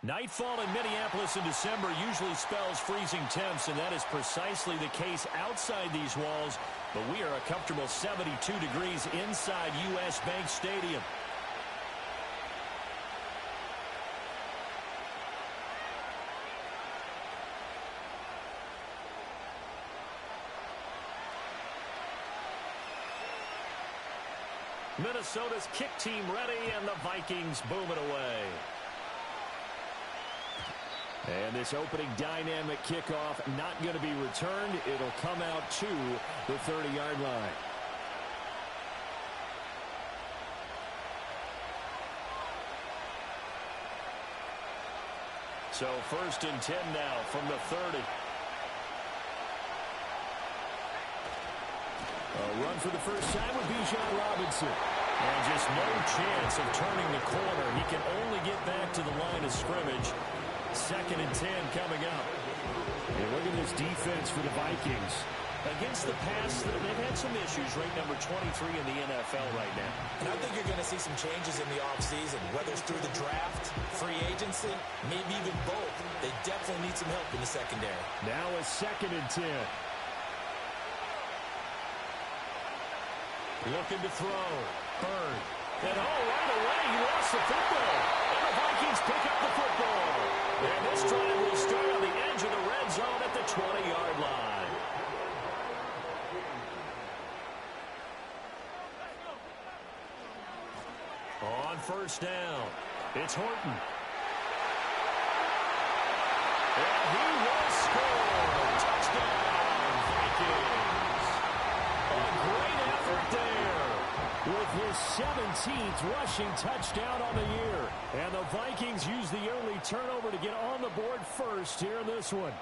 Nightfall in Minneapolis in December usually spells freezing temps, and that is precisely the case outside these walls. But we are a comfortable 72 degrees inside U.S. Bank Stadium. Minnesota's kick team ready, and the Vikings boom it away. And this opening dynamic kickoff not going to be returned. It'll come out to the 30-yard line. So 1st and 10 now from the 30. A run for the first time with Bijan Robinson. And just no chance of turning the corner. He can only get back to the line of scrimmage. 2nd and 10 coming up. And look at this defense for the Vikings. Against the pass, they've had some issues, ranked number 23 in the NFL right now. And I think you're going to see some changes in the offseason, whether it's through the draft, free agency, maybe even both. They definitely need some help in the secondary. Now a 2nd and 10. Looking to throw. Bird. And right away, he lost the football. And the Vikings pick up the football. And this drive will start on the edge of the red zone at the 20-yard line. On 1st down, it's Horton. And he will score. Touchdown, Vikings. A great effort there. With his 17th rushing touchdown on the year. And the Vikings use the early turnover to get on the board first here in this one.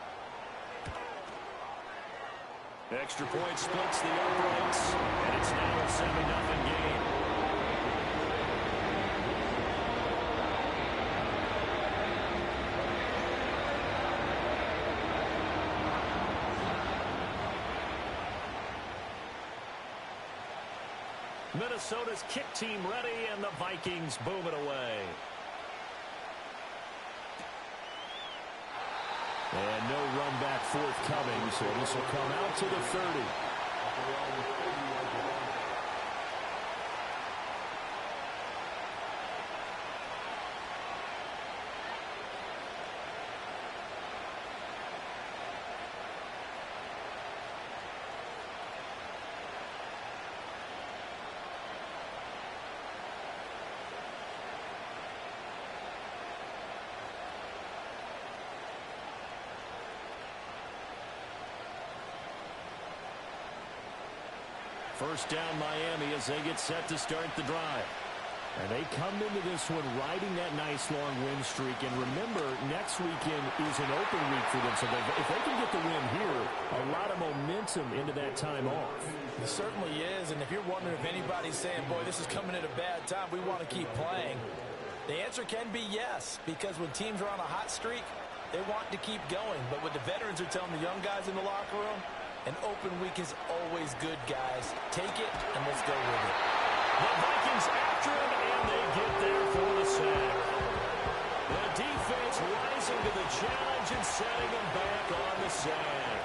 Extra point splits the uprights. And it's now a 7-0 game. Minnesota's kick team ready, and the Vikings boom it away. And no run back forthcoming, so this will come out to the 30. First down Miami as they get set to start the drive. And they come into this one riding that nice long win streak. And remember, next weekend is an open week for them. So if they can get the win here, a lot of momentum into that time off. It certainly is. And if you're wondering if anybody's saying, boy, this is coming at a bad time, we want to keep playing, the answer can be yes. Because when teams are on a hot streak, they want to keep going. But what the veterans are telling the young guys in the locker room, an open week is always good, guys. Take it, and let's go with it. The Vikings after him, and they get there for the sack. The defense rising to the challenge and setting them back on the sack.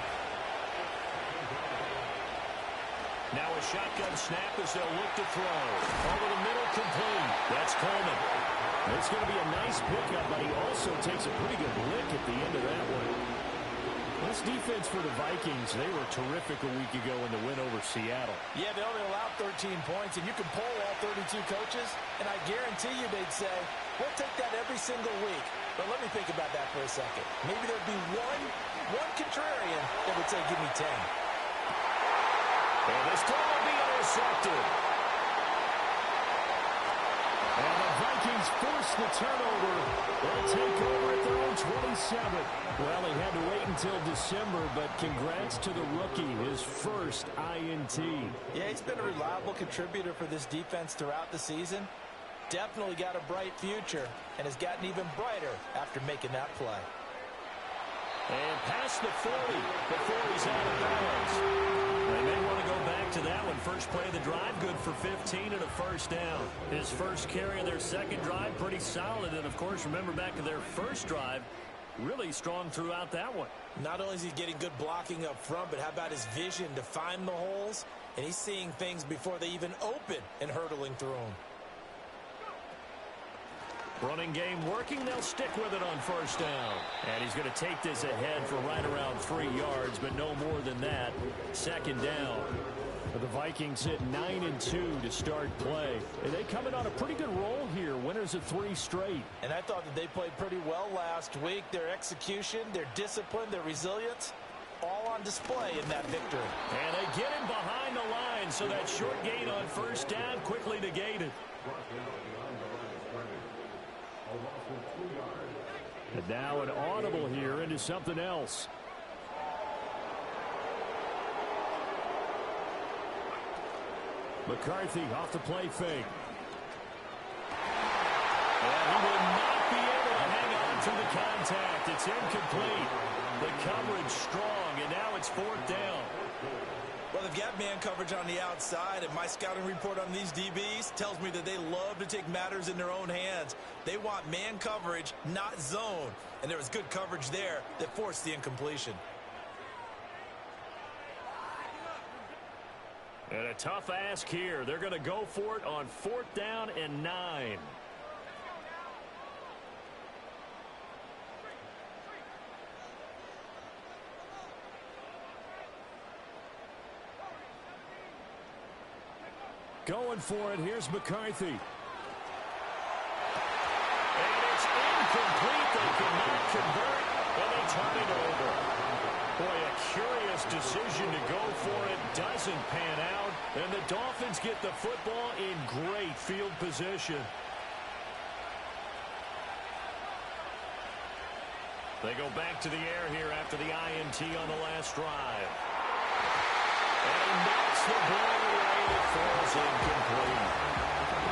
Now a shotgun snap as they'll look to throw. Over the middle, complete. That's Coleman. It's going to be a nice pickup, but he also takes a pretty good lick at the end of that one. This defense for the Vikings, they were terrific a week ago in the win over Seattle. Yeah, they only allowed 13 points, and you can poll all 32 coaches, and I guarantee you they'd say, we'll take that every single week. But let me think about that for a second. Maybe there'd be one contrarian that would say, give me 10. And this time will be intercepted. And the Vikings force the turnover. They'll take over at their own 27. Well, he had to wait until December, but congrats to the rookie, his first INT. Yeah, he's been a reliable contributor for this defense throughout the season. Definitely got a bright future and has gotten even brighter after making that play. And past the 40 before he's out of bounds. They may want to go back to that one. First play of the drive, good for 15 and a first down. His first carry of their second drive, pretty solid. And, of course, remember back to their first drive, really strong throughout that one. Not only is he getting good blocking up front, but how about his vision to find the holes? And he's seeing things before they even open and hurdling through them. Running game working. They'll stick with it on first down. And he's going to take this ahead for right around 3 yards, but no more than that. Second down. The Vikings hit 9-2 to start play. And they come in on a pretty good roll here. Winners of 3 straight. And I thought that they played pretty well last week. Their execution, their discipline, their resilience, all on display in that victory. And they get him behind the line, so that short gain on first down quickly negated. And now an audible here into something else. McCarthy off the play fake. And he will not be able to hang on to the contact. It's incomplete. The coverage strong, and now it's 4th down. Well, they've got man coverage on the outside, and my scouting report on these DBs tells me that they love to take matters in their own hands. They want man coverage, not zone. And there was good coverage there that forced the incompletion. And a tough ask here. They're going to go for it on 4th down and 9. Going for it. Here's McCarthy. And it's incomplete. They cannot convert, and they turn it over. Boy, a curious decision to go for it. Doesn't pan out, and the Dolphins get the football in great field position. They go back to the air here after the INT on the last drive. And he knocks the ball away. It falls incomplete.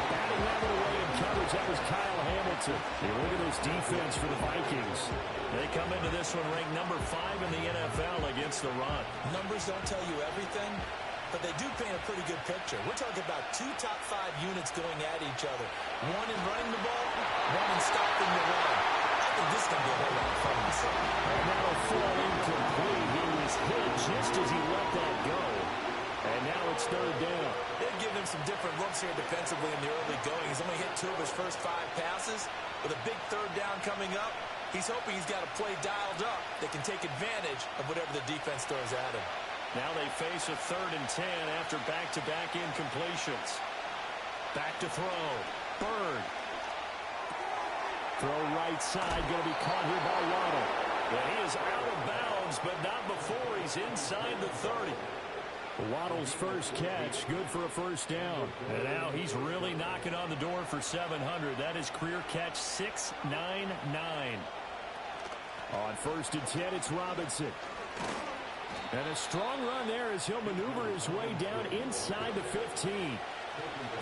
Batting that one away in coverage, that was Kyle Hamilton. Hey, look at this defense for the Vikings. They come into this one ranked number 5 in the NFL against the run. Numbers don't tell you everything, but they do paint a pretty good picture. We're talking about 2 top 5 units going at each other. One in running the ball, one in stopping the run. I think this is going to be a whole lot of fun to see. And that'll fall incomplete. He was hit just as he let that go. And now it's 3rd down. They've given him some different looks here defensively in the early going. He's only hit 2 of his first 5 passes. With a big 3rd down coming up, he's hoping he's got a play dialed up that can take advantage of whatever the defense throws at him. Now they face a 3rd and 10 after back-to-back incompletions. Back to throw. Bird. Throw right side. Going to be caught here by Waddle. And he is out of bounds, but not before he's inside the 30. Waddle's first catch, good for a first down. And now he's really knocking on the door for 700. That is career catch 699. On 1st and 10, it's Robinson. And a strong run there as he'll maneuver his way down inside the 15.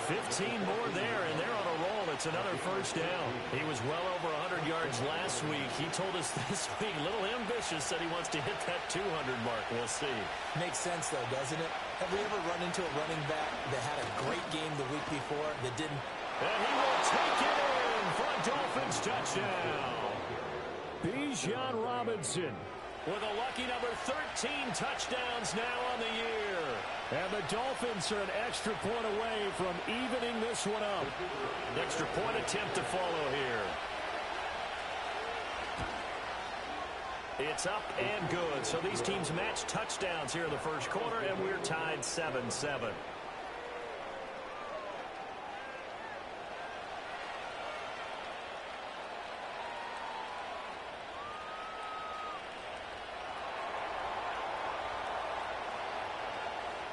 15 more there, and they're on a roll. It's another first down. He was well over 100 yards last week. He told us this week, a little ambitious, said he wants to hit that 200 mark. We'll see. Makes sense, though, doesn't it? Have we ever run into a running back that had a great game the week before that didn't? And he will take it in for a Dolphins touchdown. Bijan Robinson with a lucky number 13 touchdowns now on the year. And the Dolphins are an extra point away from evening this one up. Extra point attempt to follow here. It's up and good. So these teams match touchdowns here in the first quarter, and we're tied 7-7.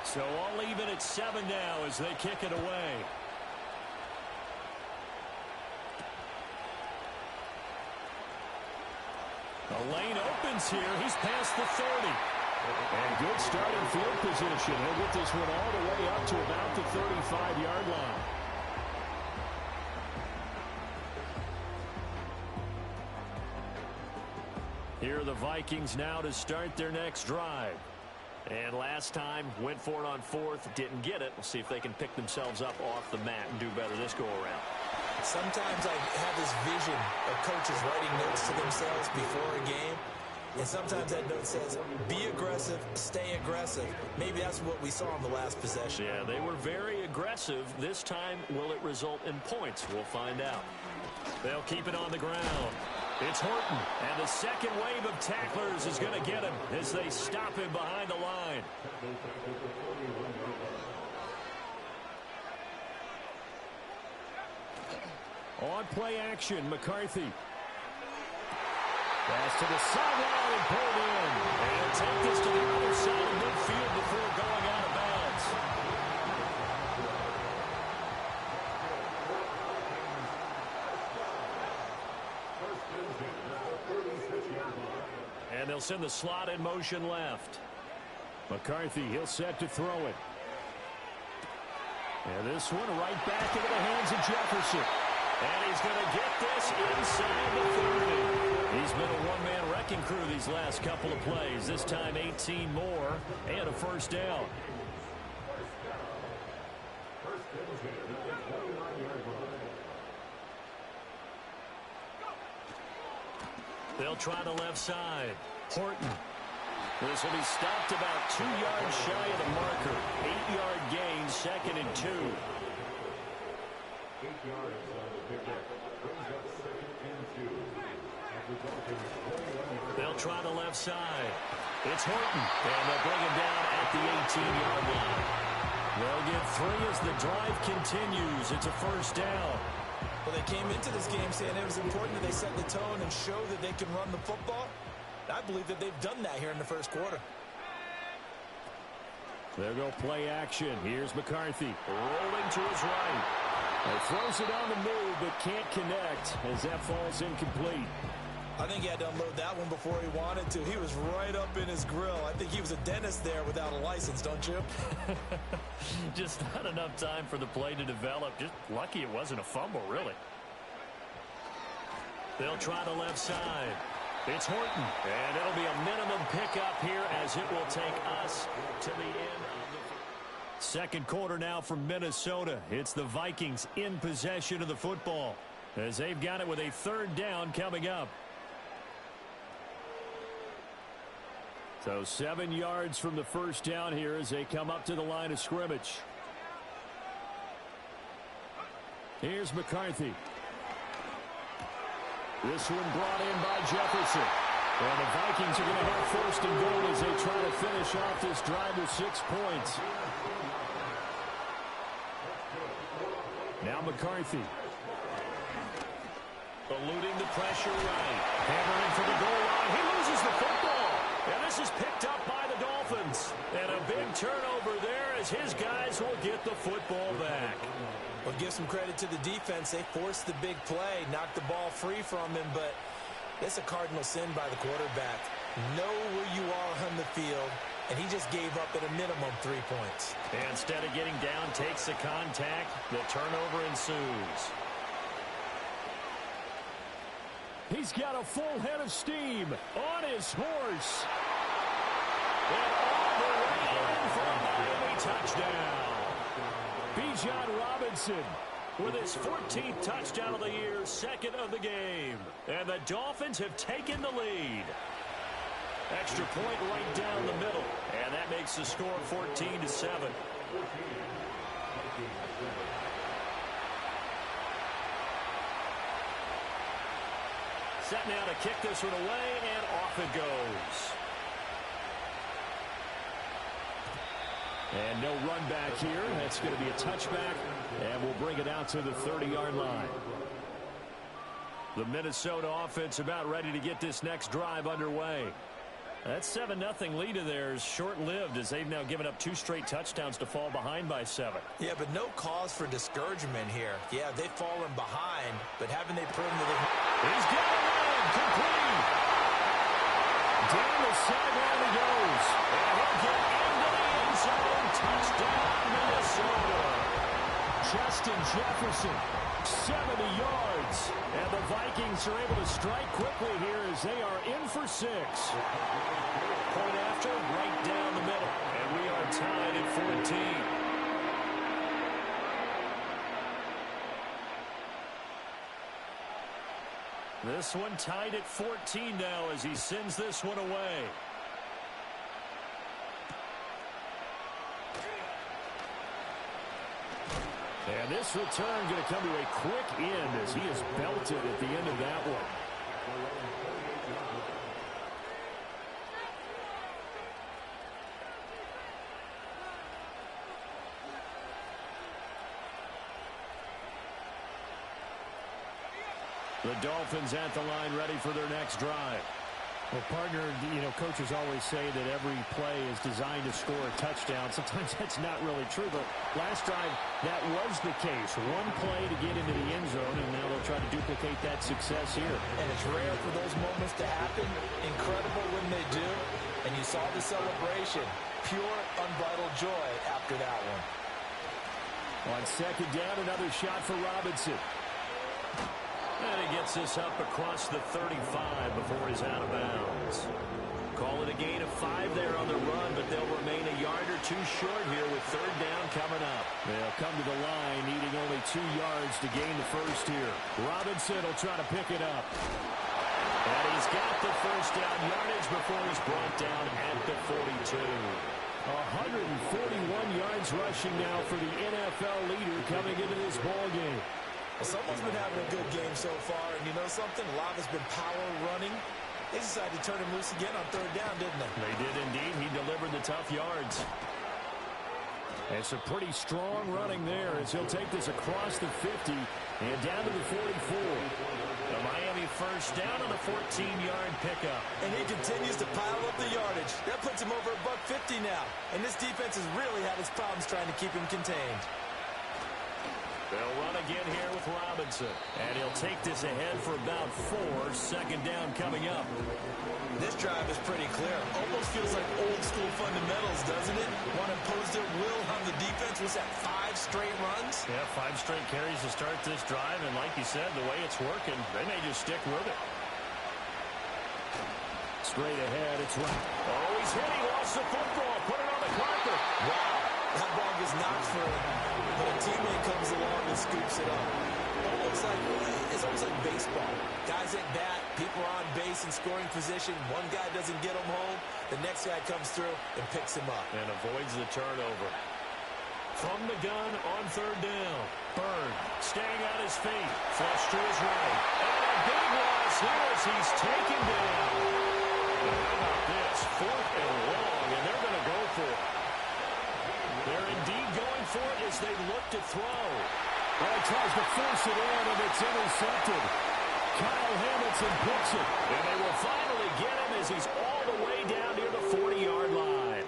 So all even at 7 now as they kick it away. The lane opens here. He's past the 30. And good starting field position. He'll get this one all the way up to about the 35-yard line. Here are the Vikings now to start their next drive. And last time, went for it on fourth, didn't get it. We'll see if they can pick themselves up off the mat and do better this go-around. Sometimes I have this vision of coaches writing notes to themselves before a game. And sometimes that note says, be aggressive, stay aggressive. Maybe that's what we saw in the last possession. Yeah, they were very aggressive. This time, will it result in points? We'll find out. They'll keep it on the ground. It's Horton, and the second wave of tacklers is going to get him as they stop him behind the line. On play action, McCarthy. Pass to the sideline and pulled in. And take this to the other side of midfield before going out of bounds. And they'll send the slot in motion left. McCarthy, he'll set to throw it. And this one right back into the hands of Jefferson. And he's going to get this inside the 30. He's been a one-man wrecking crew these last couple of plays. This time 18 more and a first down. They'll try the left side. Horton. This will be stopped about 2 yards shy of the marker. 8-yard gain, 2nd and 2. 8 yards on the pickup. Brings up 2nd and 2. They'll try the left side. It's Horton. And they'll bring him down at the 18-yard line. They'll get 3 as the drive continues. It's a first down. Well, they came into this game saying it was important that they set the tone and show that they can run the football. I believe that they've done that here in the first quarter. They'll go play action. Here's McCarthy rolling to his right. He throws it on the move but can't connect as that falls incomplete. I think he had to unload that one before he wanted to. He was right up in his grill. I think he was a dentist there without a license, don't you? Just not enough time for the play to develop. Just lucky it wasn't a fumble, really. They'll try the left side. It's Horton, and it'll be a minimum pickup here as it will take us to the end of the second quarter now from Minnesota. It's the Vikings in possession of the football as they've got it with a third down coming up. So 7 yards from the first down here as they come up to the line of scrimmage. Here's McCarthy. This one brought in by Jefferson. And the Vikings are going to have first and goal as they try to finish off this drive with 6 points. Now McCarthy. Eluding the pressure right. Hammering for the goal line. He loses the football. And this is picked up by the Dolphins. And a big turnover there as his guys will get the football back. Well, give some credit to the defense. They forced the big play, knocked the ball free from him, but that's a cardinal sin by the quarterback. Know where you are on the field, and he just gave up at a minimum 3 points. And instead of getting down, takes the contact. The turnover ensues. He's got a full head of steam on his horse. And all the way in for a Miami touchdown. Bijan Robinson with his 14th touchdown of the year, 2nd of the game. And the Dolphins have taken the lead. Extra point right down the middle. And that makes the score 14-7. Set now to kick this one away, and off it goes. And no run back here. That's going to be a touchback, and we'll bring it out to the 30-yard line. The Minnesota offense about ready to get this next drive underway. That 7-0 lead of theirs short-lived as they've now given up 2 straight touchdowns to fall behind by 7. Yeah, but no cause for discouragement here. Yeah, they've fallen behind, but haven't they proven that they... He's got it in, complete. Down the sideline he goes. And he'll get into the end zone. Touchdown, Minnesota. Justin Jefferson, 70 yards. And the Vikings are able to strike quickly here as they are in for 6. Point after, right down the middle. This one tied at 14 now as he sends this one away. And this return going to come to a quick end as he is belted at the end of that one. The Dolphins at the line ready for their next drive. Well, partner, coaches always say that every play is designed to score a touchdown. Sometimes that's not really true, but last drive, that was the case. One play to get into the end zone, and now they'll try to duplicate that success here. And it's rare for those moments to happen. Incredible when they do. And you saw the celebration. Pure, unbridled joy after that one. On second down, another shot for Robinson. And he gets this up across the 35 before he's out of bounds. Call it a gain of 5 there on the run, but they'll remain a yard or 2 short here with third down coming up. They'll come to the line needing only 2 yards to gain the first here. Robinson will try to pick it up. And he's got the first down yardage before he's brought down at the 42. 141 yards rushing now for the NFL leader coming into this ball game. Well, someone's been having a good game so far, and you know something? A lot has been power running. They decided to turn him loose again on third down, didn't they? They did indeed. He delivered the tough yards. And some pretty strong running there as he'll take this across the 50 and down to the 44. The Miami first down on the 14-yard pickup. And he continues to pile up the yardage. That puts him over $150 now. And this defense has really had its problems trying to keep him contained. They'll run again here with Robinson. And he'll take this ahead for about 4. Second down coming up. This drive is pretty clear. Almost feels like old school fundamentals, doesn't it? Want to impose their will on the defense. Was that 5 straight runs? Yeah, 5 straight carries to start this drive. And like you said, the way it's working, they may just stick with it. Straight ahead, it's right. Oh, he's hit. He lost the football. Put it on the carpet. Wow. That ball gets knocked for him, but a teammate comes along and scoops it up. It's almost like baseball. Guys at bat, people are on base in scoring position. One guy doesn't get him home. The next guy comes through and picks him up. And avoids the turnover. From the gun on third down. Bird staying on his feet. Flush to his right. And a big loss here as he's taken down. And how about this? 4th and long, and they're going to go for it. They're indeed going for it as they look to throw. Well, he tries to force it in, and it's intercepted. Kyle Hamilton picks it. And they will finally get him as he's all the way down near the 40-yard line.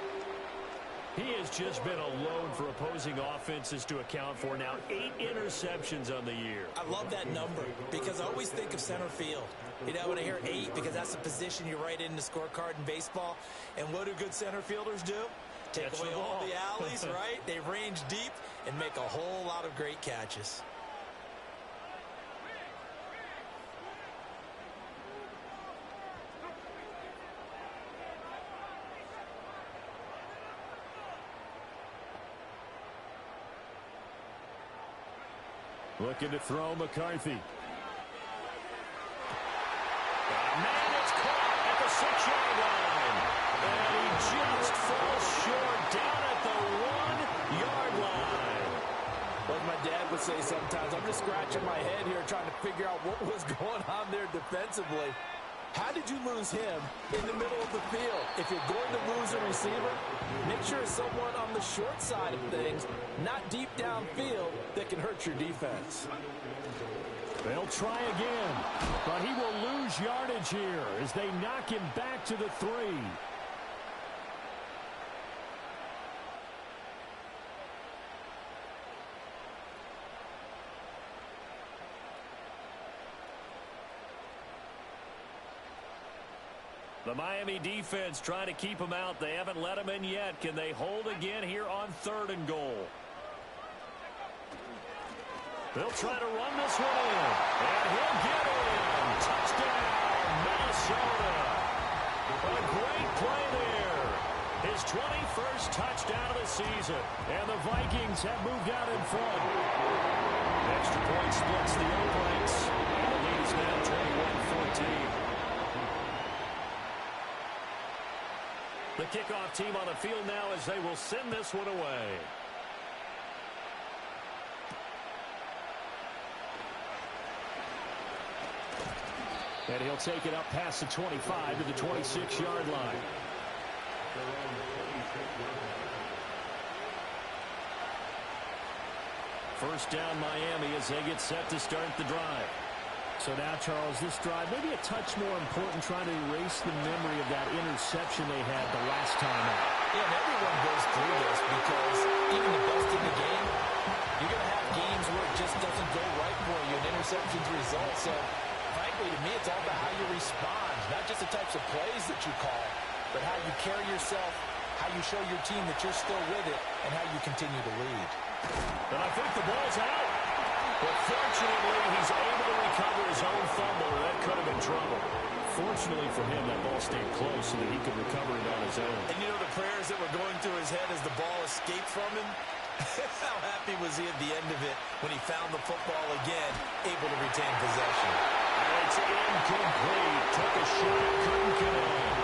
He has just been a load for opposing offenses to account for. Now 8 interceptions on the year. I love that number because I always think of center field. When I hear 8, because that's the position you write in the scorecard in baseball. And what do good center fielders do? Take away all the alleys, right? They range deep and make a whole lot of great catches. Looking to throw McCarthy. Man, it's caught at the 6-yard line. And he just falls short down at the 1-yard line. Like my dad would say sometimes, I'm just scratching my head here trying to figure out what was going on there defensively. How did you lose him in the middle of the field? If you're going to lose a receiver, make sure it's someone on the short side of things, not deep downfield, that can hurt your defense. They'll try again, but he will lose yardage here as they knock him back to the 3. The Miami defense trying to keep him out. They haven't let him in yet. Can they hold again here on 3rd and goal? They'll try to run this one in. And he'll get in. Touchdown, Minnesota. A great play there. His 21st touchdown of the season. And the Vikings have moved out in front. Extra point splits the Oak Ranks. And the lead is It's now 21-14. The kickoff team on the field now as they will send this one away. And he'll take it up past the 25 to the 26-yard line. First down Miami as they get set to start the drive. So now, Charles, this drive maybe a touch more important, trying to erase the memory of that interception they had the last time out. Yeah, and everyone goes through this because even the best in the game, you're going to have games where it just doesn't go right for you, and interceptions result. So, frankly, to me, it's all about how you respond, not just the types of plays that you call, but how you carry yourself, how you show your team that you're still with it, and how you continue to lead. And I think the ball's out. But fortunately, he's able to recover his own fumble, or that could have been trouble. Fortunately for him, that ball stayed close so that he could recover it on his own. And you know the prayers that were going through his head as the ball escaped from him? How happy was he at the end of it when he found the football again, able to retain possession? And it's incomplete. Took a shot, couldn't connect.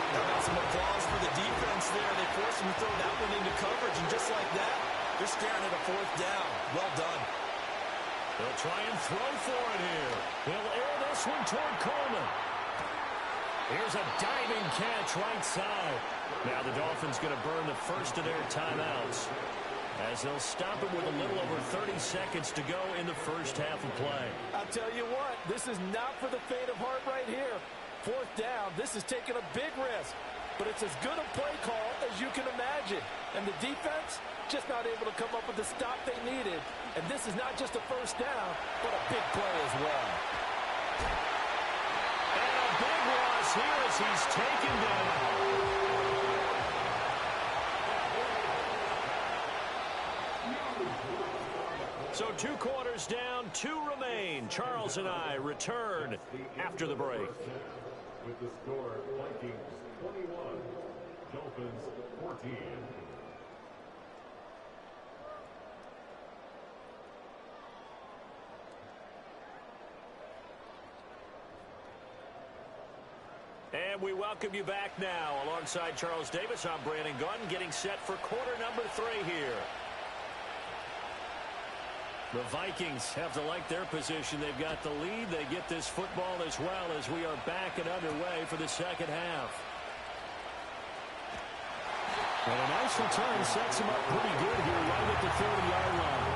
Now got some applause for the defense there. They forced him to throw that one into coverage, and just like that, they're staring at a fourth down. Well done. They'll try and throw for it here. He'll air this one toward Coleman. Here's a diving catch right side. Now the Dolphins going to burn the first of their timeouts as they'll stop it with a little over 30 seconds to go in the first half of play. I'll tell you what, this is not for the faint of heart right here. Fourth down, this is taking a big risk. But it's as good a play call as you can imagine. And the defense just not able to come up with the stop they needed. And this is not just a first down, but a big play as well. And a big loss here as he's taken down. So 2 quarters down, 2 remain. Charles and I return after the break. With the score, Vikings 21, Dolphins 14. And we welcome you back now. Alongside Charles Davis, I'm Brandon Gunn, getting set for quarter number 3 here. The Vikings have to like their position. They've got the lead. They get this football as well as we are back and underway for the second half. And a nice return sets him up pretty good here right at the 30-yard line.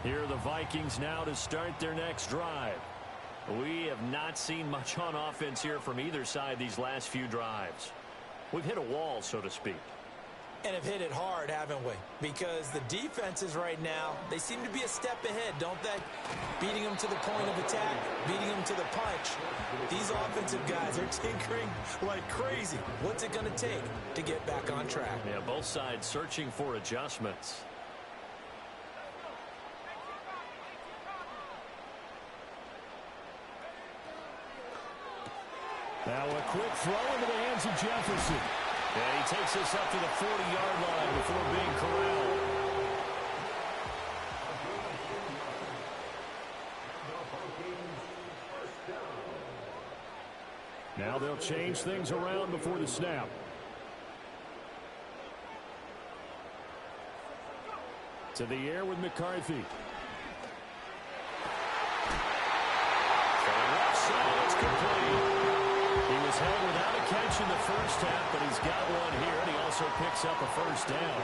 Here are the Vikings now to start their next drive. We have not seen much on offense here from either side these last few drives. We've hit a wall, so to speak. And have hit it hard, haven't we? Because the defenses right now, they seem to be a step ahead, don't they? Beating them to the point of attack, beating them to the punch. These offensive guys are tinkering like crazy. What's it going to take to get back on track? Yeah, both sides searching for adjustments. Now a quick throw into the hands of Jefferson. And he takes this up to the 40-yard line before being corralled. Now they'll change things around before the snap. To the air with McCarthy. It's complete. He was held without a catch in the first half, but he's got one here, and he also picks up a first down.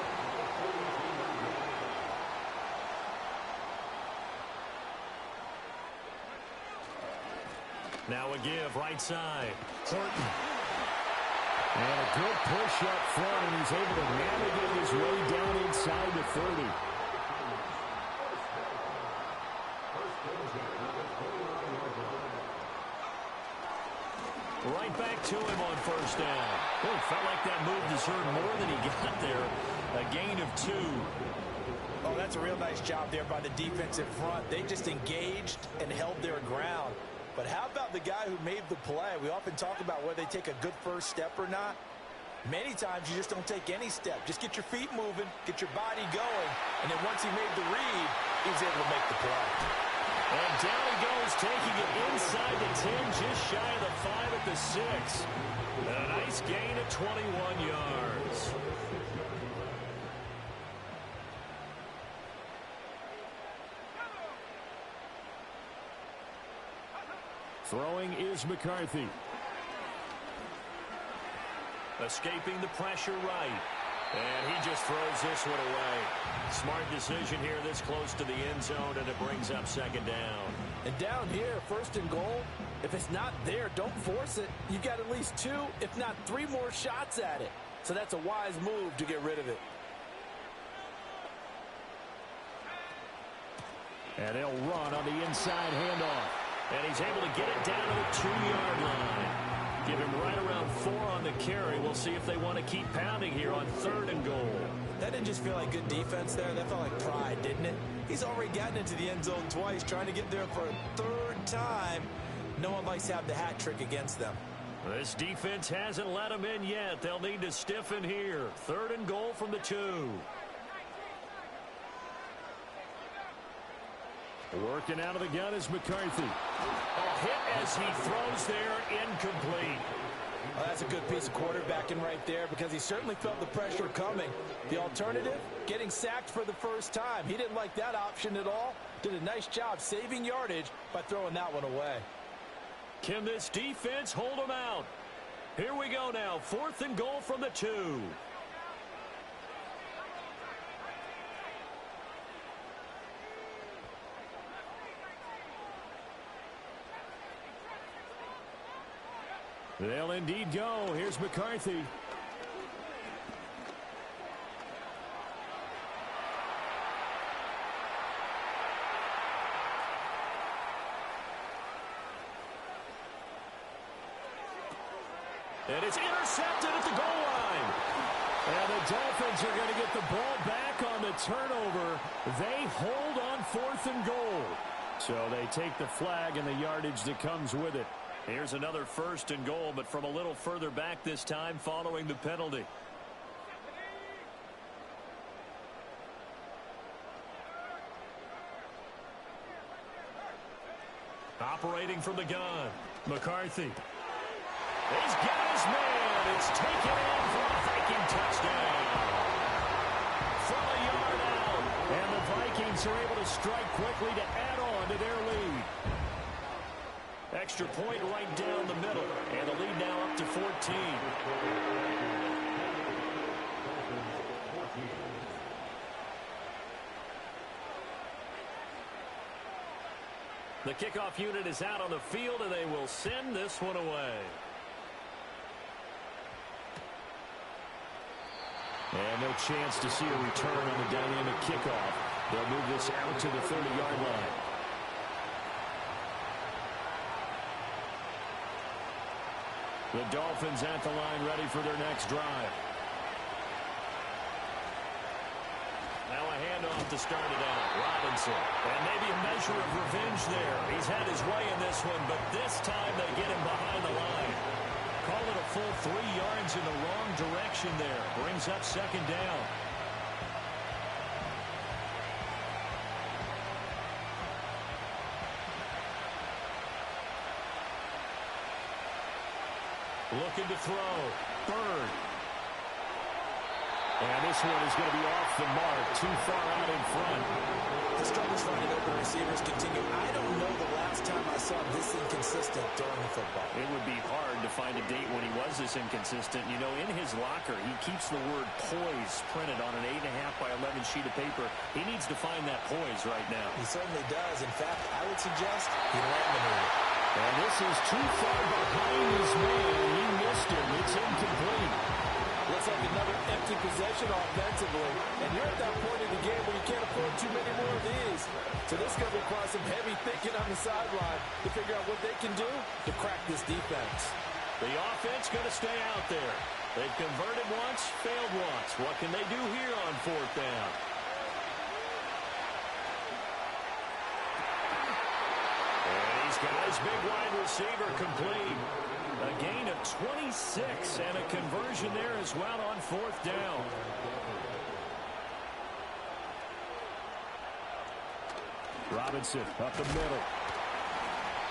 Now a give, right side. Horton. And a good push up front, and he's able to navigate his way down inside the 30. Right back to him on first down. Oh, felt like that move deserved more than he got there. A gain of 2. Oh, that's a real nice job there by the defensive front. They just engaged and held their ground. But how about the guy who made the play? We often talk about whether they take a good first step or not. Many times you just don't take any step. Just get your feet moving, get your body going, and then once he made the read, he was able to make the play. And down he goes, taking it inside the 10, just shy of the 5 at the 6. A nice gain of 21 yards. Throwing is McCarthy. Escaping the pressure right. And he just throws this one away. Smart decision here this close to the end zone, and it brings up second down. And down here, 1st and goal, if it's not there, don't force it. You've got at least 2, if not 3 more shots at it. So that's a wise move to get rid of it. And they'll run on the inside handoff. And he's able to get it down to the 2-yard line. Give him right around 4 on the carry. We'll see if they want to keep pounding here on 3rd and goal. That didn't just feel like good defense there. That felt like pride, didn't it? He's already gotten into the end zone twice, trying to get there for a 3rd time. No one likes to have the hat trick against them. This defense hasn't let him in yet. They'll need to stiffen here. 3rd and goal from the 2. Working out of the gun is McCarthy. A hit as he throws there, incomplete. Well, that's a good piece of quarterbacking right there because he certainly felt the pressure coming. The alternative, getting sacked for the first time. He didn't like that option at all. Did a nice job saving yardage by throwing that one away. Can this defense hold him out? Here we go now. 4th and goal from the 2. They'll indeed go. Here's McCarthy. And it's intercepted at the goal line. And the Dolphins are going to get the ball back on the turnover. They hold on 4th and goal. So they take the flag and the yardage that comes with it. Here's another 1st and goal, but from a little further back this time following the penalty. Operating from the gun, McCarthy. He's got his man. It's taken in for a Viking touchdown. From a yard out. And the Vikings are able to strike quickly to add on to their lead. Extra point right down the middle. And the lead now up to 14. The kickoff unit is out on the field, and they will send this one away. And no chance to see a return on the dynamic kickoff. They'll move this out to the 30-yard line. The Dolphins at the line, ready for their next drive. Now a handoff to start it out. Robinson. And maybe a measure of revenge there. He's had his way in this one, but this time they get him behind the line. Call it a full 3 yards in the wrong direction there. Brings up second down. Looking to throw. 3rd. And this one is going to be off the mark. Too far out in front. The struggles finding open receivers continue. I don't know the last time I saw him this inconsistent during the football. It would be hard to find a date when he was this inconsistent. You know, in his locker, he keeps the word poise printed on an 8.5 by 11 sheet of paper. He needs to find that poise right now. He certainly does. In fact, I would suggest he laminated. And this is too far behind his man. He missed him. It's incomplete. Looks like another empty possession offensively. And you're at that point in the game where you can't afford too many more of these. So this is going to require some heavy thinking on the sideline to figure out what they can do to crack this defense. The offense going to stay out there. They've converted once, failed once. What can they do here on 4th down? And he's got his big wide receiver complete. A gain of 26 and a conversion there as well on fourth down. Robinson up the middle.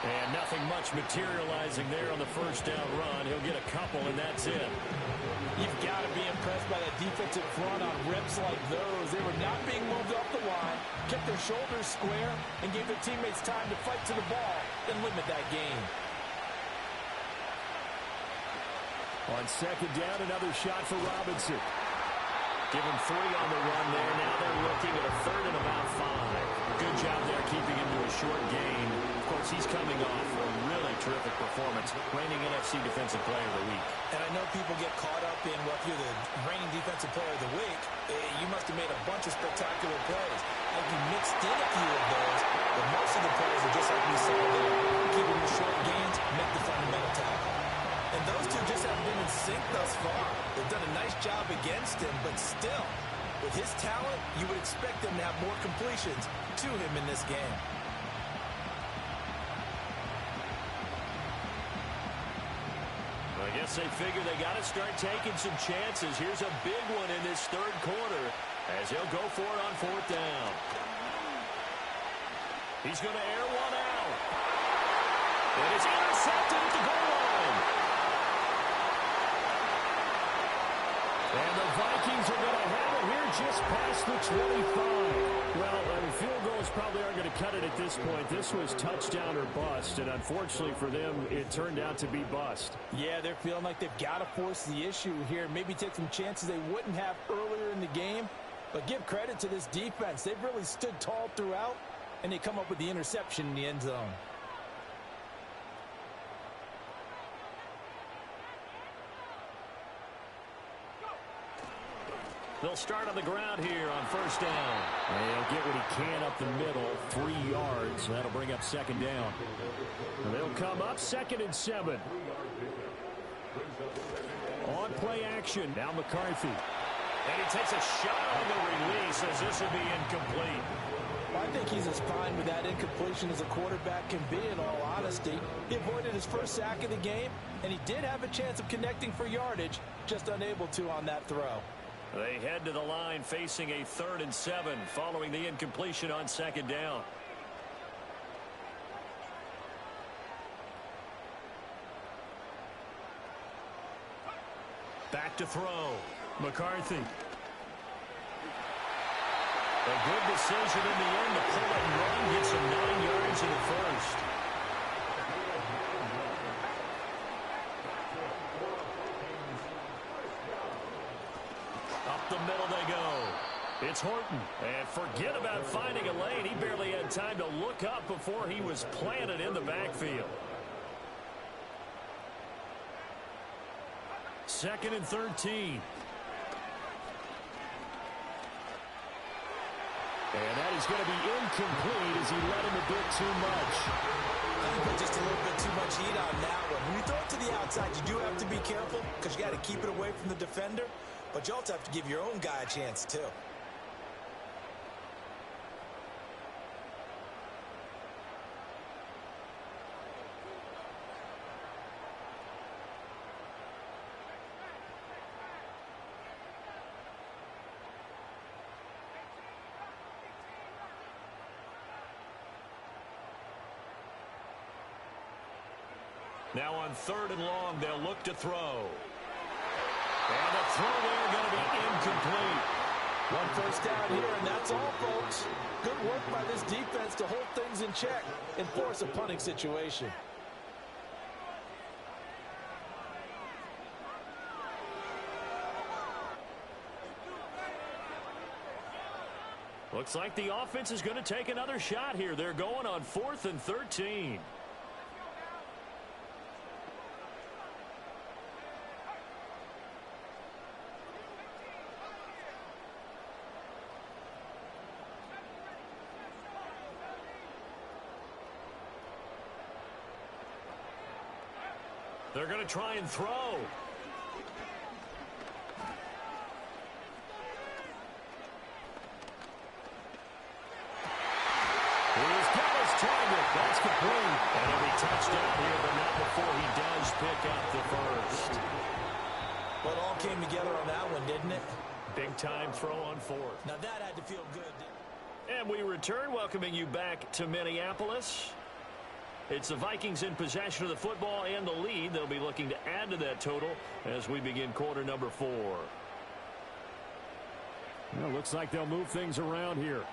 And nothing much materializing there on the first down run. He'll get a couple, and that's it. You've got to be impressed by that defensive front on reps like those. They were not being moved off the line, kept their shoulders square, and gave their teammates time to fight to the ball and limit that gain. On second down, another shot for Robinson. Give him 3 on the run there. Now they're looking at a third and about 5. Good job there keeping him to a short gain. Of course, he's coming off a really terrific performance, reigning NFC Defensive Player of the Week. And I know people get caught up in, well, if you're the reigning Defensive Player of the Week, you must have made a bunch of spectacular plays. Like you mixed in a few of those, but most of the plays are just like we saw there. Keeping the short gains, make the fundamental tackle. And those two just haven't been in sync thus far. They've done a nice job against him, but still, with his talent, you would expect them to have more completions to him in this game. I guess they figure they got to start taking some chances. Here's a big one in this third quarter as he'll go for it on fourth down. He's going to air one out. And it's intercepted at the goal line. And the Vikings are going to have it here just past the 25. Well, field goals probably aren't going to cut it at this point. This was touchdown or bust, and unfortunately for them, it turned out to be bust. Yeah, they're feeling like they've got to force the issue here. Maybe take some chances they wouldn't have earlier in the game. But give credit to this defense. They've really stood tall throughout, and they come up with the interception in the end zone. They'll start on the ground here on first down. And he'll get what he can up the middle, 3 yards. That'll bring up second down. And they'll come up 2nd and 7. On play action, now McCarthy. And he takes a shot on the release as this will be incomplete. Well, I think he's as fine with that incompletion as a quarterback can be, in all honesty. He avoided his first sack of the game, and he did have a chance of connecting for yardage, just unable to on that throw. They head to the line facing a 3rd and 7 following the incompletion on second down. Back to throw. McCarthy. A good decision in the end to pull it and run. Gets him 9 yards in the first. Up the middle they go. It's Horton. And forget about finding a lane. He barely had time to look up before he was planted in the backfield. 2nd and 13. And that is going to be incomplete as he let him a bit too much. I think put just a little bit too much heat on that one. When you throw it to the outside, you do have to be careful because you got to keep it away from the defender. But you also have to give your own guy a chance, too. Now on 3rd and long, they'll look to throw. And the throw there going to be incomplete. One first down here, and that's all, folks. Good work by this defense to hold things in check and force a punting situation. Looks like the offense is going to take another shot here. They're going on 4th and 13. They're going to try and throw. He's got his target. That's complete. And he'll be touchdown here, but not before he does pick up the first. Well, it all came together on that one, didn't it? Big-time throw on fourth. Now that had to feel good. And we return, welcoming you back to Minneapolis. It's the Vikings in possession of the football and the lead. They'll be looking to add to that total as we begin quarter number 4. Well, looks like they'll move things around here.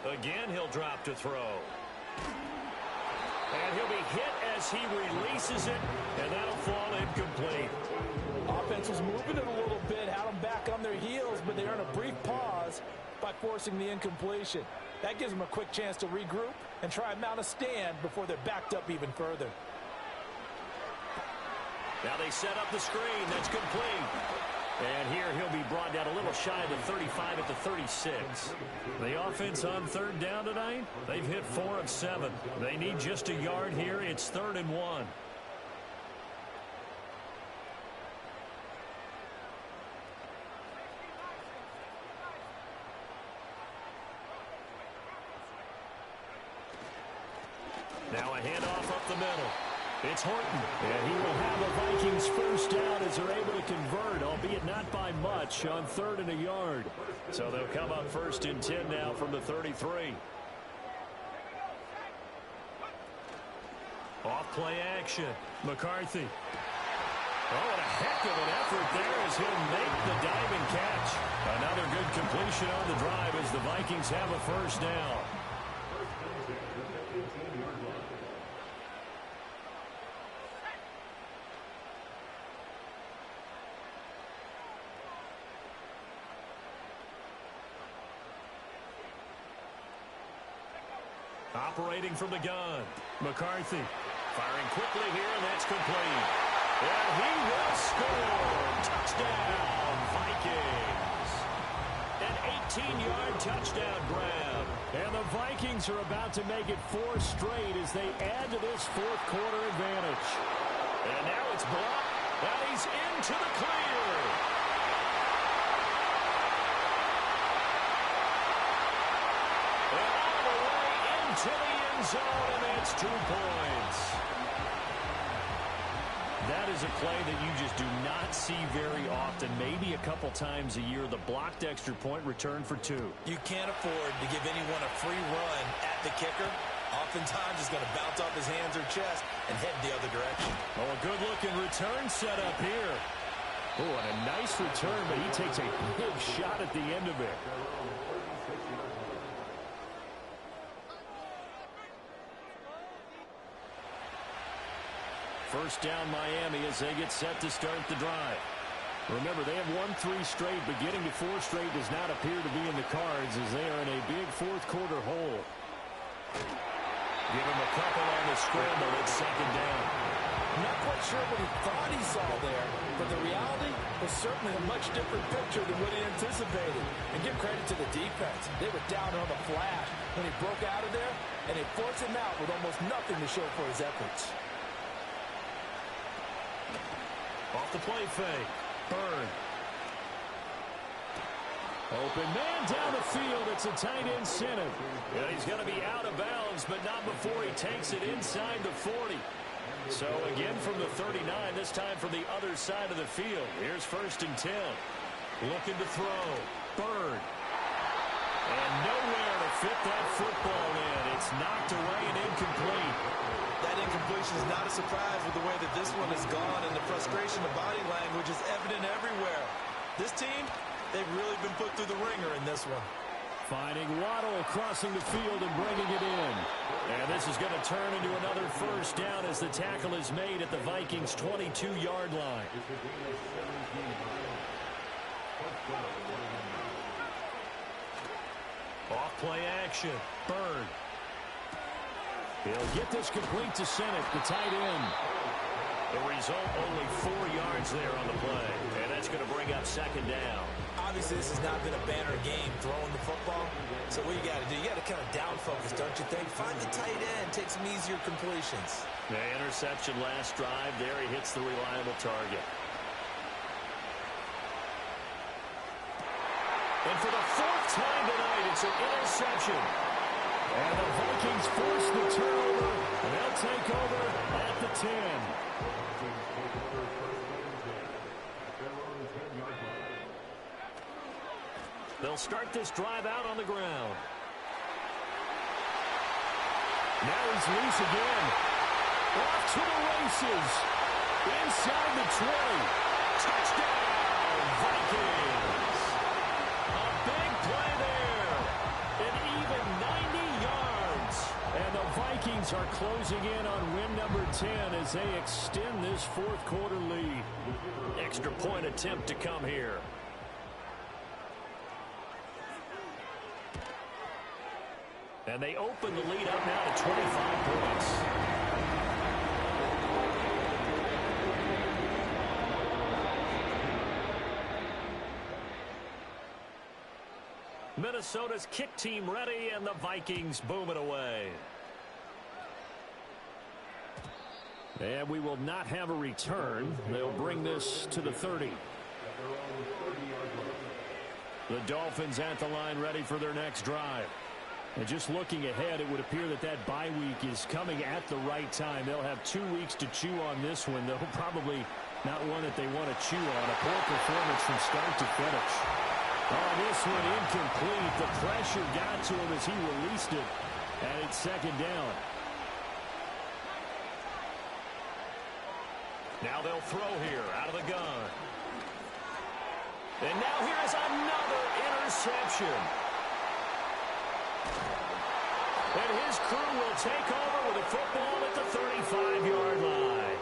Again, he'll drop to throw. And he'll be hit as he releases it, and that'll fall incomplete. Offense was moving it a little bit, had them back on their heels, but they earn a brief pause by forcing the incompletion. That gives them a quick chance to regroup and try and mount a stand before they're backed up even further. Now they set up the screen. That's complete. And here he'll be brought down a little shy of the 35 at the 36. The offense on third down tonight, they've hit 4 of 7. They need just a yard here. It's 3rd and 1. Now a handoff up the middle. It's Horton. And he will have a Vikings first down as they're able to convert, albeit not by much, on 3rd and a yard. So they'll come up 1st and 10 now from the 33. Off play action. McCarthy. Oh, and a heck of an effort there as he'll make the diving catch. Another good completion on the drive as the Vikings have a first down. Operating from the gun. McCarthy firing quickly here, and that's complete. And he will score. Touchdown, Vikings. An 18-yard touchdown grab. And the Vikings are about to make it 4 straight as they add to this fourth quarter advantage. And now it's blocked. And he's into the clear. To the end zone, and that's 2 points. That is a play that you just do not see very often. Maybe a couple times a year, the blocked extra point return for 2. You can't afford to give anyone a free run at the kicker. Oftentimes, he's going to bounce off his hands or chest and head the other direction. Oh, a good-looking return set up here. Oh, and a nice return, but he takes a big shot at the end of it. First down Miami as they get set to start the drive. Remember, they have won 3 straight, but getting to 4 straight does not appear to be in the cards as they are in a big fourth quarter hole. Give him a couple on the scramble. It's 2nd down. Not quite sure what he thought he saw there, but the reality was certainly a much different picture than what he anticipated. And give credit to the defense. They were down on the flash when he broke out of there, and they forced him out with almost nothing to show for his efforts. Off the play fake. Bird. Open man down the field. It's a tight end center. Yeah, he's going to be out of bounds, but not before he takes it inside the 40. So again from the 39, this time from the other side of the field. Here's 1st and 10. Looking to throw. Bird. And nowhere to fit that football in. It's knocked away and incomplete. That incompletion is not a surprise with the way that this one has gone, and the frustration of body language is evident everywhere. This team, they've really been put through the ringer in this one. Finding Waddle crossing the field and bringing it in. And this is going to turn into another first down as the tackle is made at the Vikings' 22-yard line. Off play action. Bird. He'll get this complete to Senate, the tight end. The result, only 4 yards there on the play. And that's going to bring up 2nd down. Obviously, this has not been a banner game throwing the football. So what you got to do, you got to kind of down focus, don't you think? Find the tight end, take some easier completions. The interception last drive. There he hits the reliable target. And for the 4th time tonight, it's an interception. And the He's forced the turnover, and they'll take over at the 10. They'll start this drive out on the ground. Now he's loose again. Off to the races. Inside the 20. Touchdown, Vikings. A big play there. An even 90 yards. And the Vikings are closing in on win number 10 as they extend this fourth quarter lead. Extra point attempt to come here. And they open the lead up now to 25 points. Minnesota's kick team ready, and the Vikings boom it away. And we will not have a return. They'll bring this to the 30. The Dolphins at the line ready for their next drive. And just looking ahead, it would appear that that bye week is coming at the right time. They'll have 2 weeks to chew on this one, though probably not one that they want to chew on. A poor performance from start to finish. Oh, this one incomplete. The pressure got to him as he released it. And it's second down. Now they'll throw here out of the gun. And now here is another interception. And his crew will take over with a football at the 35-yard line.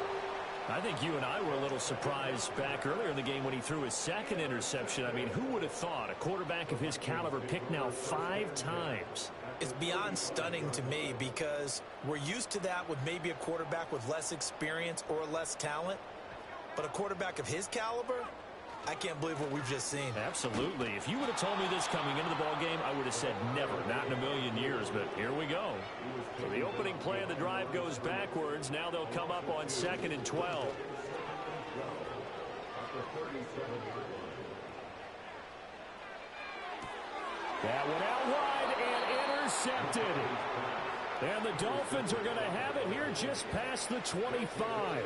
I think you and I were a little surprised back earlier in the game when he threw his second interception. I mean, who would have thought a quarterback of his caliber picked now 5 times? It's beyond stunning to me because we're used to that with maybe a quarterback with less experience or less talent. But a quarterback of his caliber, I can't believe what we've just seen. Absolutely. If you would have told me this coming into the ballgame, I would have said never, not in a million years. But here we go. So the opening play of the drive goes backwards. Now they'll come up on 2nd and 12. That one out wide and intercepted. And the Dolphins are going to have it here just past the 25.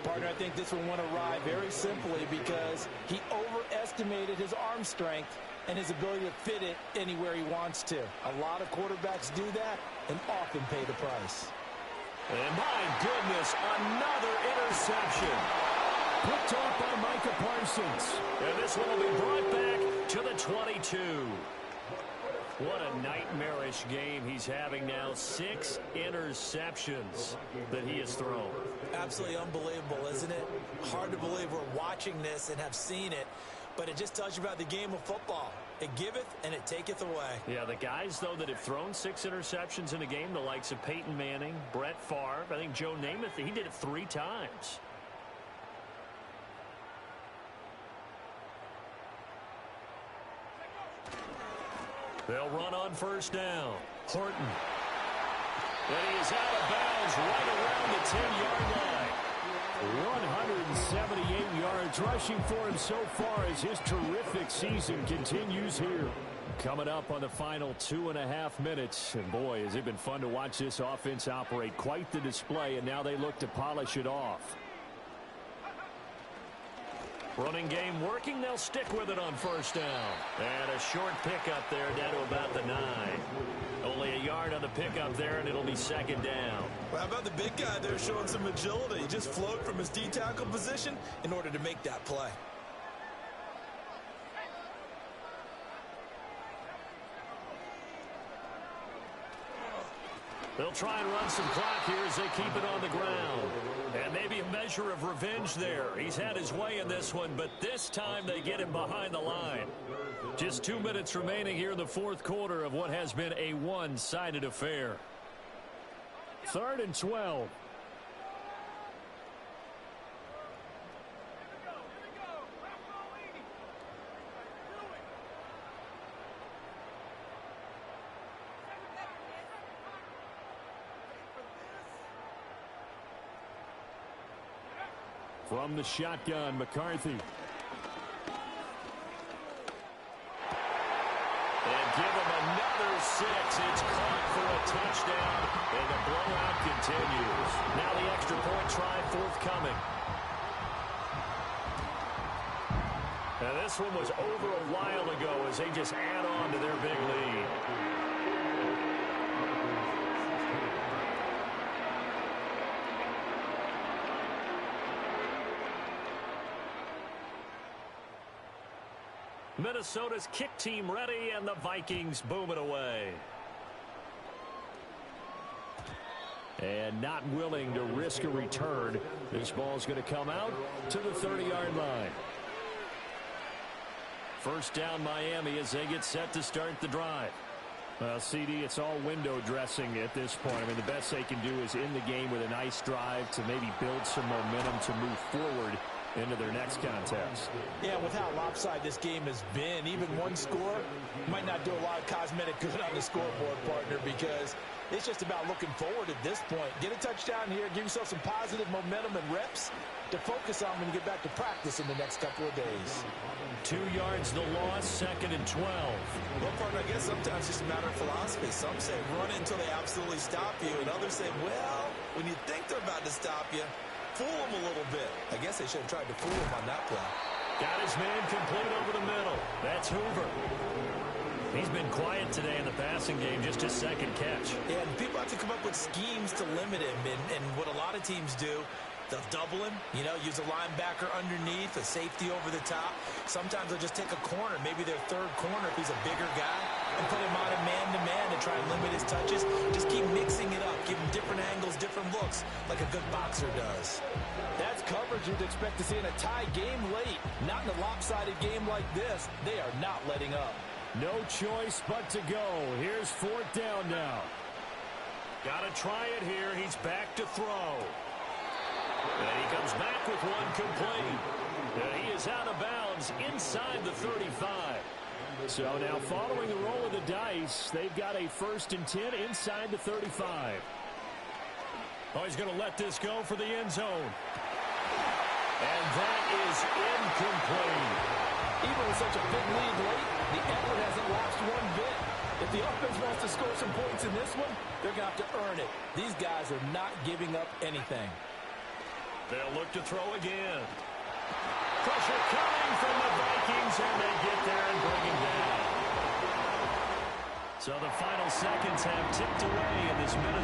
Partner, I think this one went awry very simply because he overestimated his arm strength and his ability to fit it anywhere he wants to. A lot of quarterbacks do that and often pay the price. And my goodness, another interception. Picked off by Micah Parsons. And this one will be brought back to the 22. What a nightmarish game he's having now. 6 interceptions that he has thrown. Absolutely unbelievable, isn't it? Hard to believe we're watching this and have seen it, but it just tells you about the game of football. It giveth and it taketh away. Yeah, the guys, though, that have thrown 6 interceptions in a game, the likes of Peyton Manning, Brett Favre, I think Joe Namath, he did it 3 times. They'll run on first down. Horton. And he is out of bounds right around the 10-yard line. 178 yards rushing for him so far as his terrific season continues here. Coming up on the final 2.5 minutes. And boy, has it been fun to watch this offense operate. Quite the display, and now they look to polish it off. Running game working. They'll stick with it on first down. And a short pickup there down to about the 9. Only a yard on the pickup there, and it'll be second down. Well, how about the big guy there showing some agility? He just floated from his D-tackle position in order to make that play. They'll try and run some clock here as they keep it on the ground. And maybe a measure of revenge there. He's had his way in this one, but this time they get him behind the line. Just 2 minutes remaining here in the fourth quarter of what has been a one-sided affair. 3rd and 12. From the shotgun, McCarthy. And give him another another 6. It's caught for a touchdown, and the blowout continues. Now the extra point try forthcoming. Now this one was over a while ago as they just add on to their big lead. Minnesota's kick team ready, and the Vikings boom it away. And not willing to risk a return. This ball's going to come out to the 30-yard line. First down Miami as they get set to start the drive. Well, CD, it's all window dressing at this point. I mean, the best they can do is in the game with a nice drive to maybe build some momentum to move forward into their next contest. Yeah, with how lopsided this game has been, even one score might not do a lot of cosmetic good on the scoreboard, partner, because it's just about looking forward at this point. Get a touchdown here, give yourself some positive momentum and reps to focus on when you get back to practice in the next couple of days. 2 yards the loss, 2nd and 12. Well, partner, I guess sometimes it's just a matter of philosophy. Some say run it until they absolutely stop you, and others say, well, when you think they're about to stop you, fool them a little bit. I guess they should have tried to fool him on that play. Got his man complete over the middle. That's Hoover. He's been quiet today in the passing game, just his second catch. Yeah, and people have to come up with schemes to limit him, and what a lot of teams do, they'll double him, use a linebacker underneath, a safety over the top. Sometimes they'll just take a corner, maybe their third corner if he's a bigger guy, and put him on a man-to-man to try and limit his touches. Just keep mixing it up, give him different angles, different looks, like a good boxer does. That's coverage you'd expect to see in a tie game late. Not in a lopsided game like this. They are not letting up. No choice but to go. Here's 4th down now. Got to try it here. He's back to throw. And he comes back with one complete. And he is out of bounds inside the 35. So now following the roll of the dice, they've got a 1st and 10 inside the 35. Oh, he's going to let this go for the end zone. And that is incomplete. Even with such a big lead late, the effort hasn't lapsed one bit. If the offense wants to score some points in this one, they're going to have to earn it. These guys are not giving up anything. They'll look to throw again. Pressure coming from the Vikings, and they get there and bring him down. So the final seconds have ticked away in this Minnesota.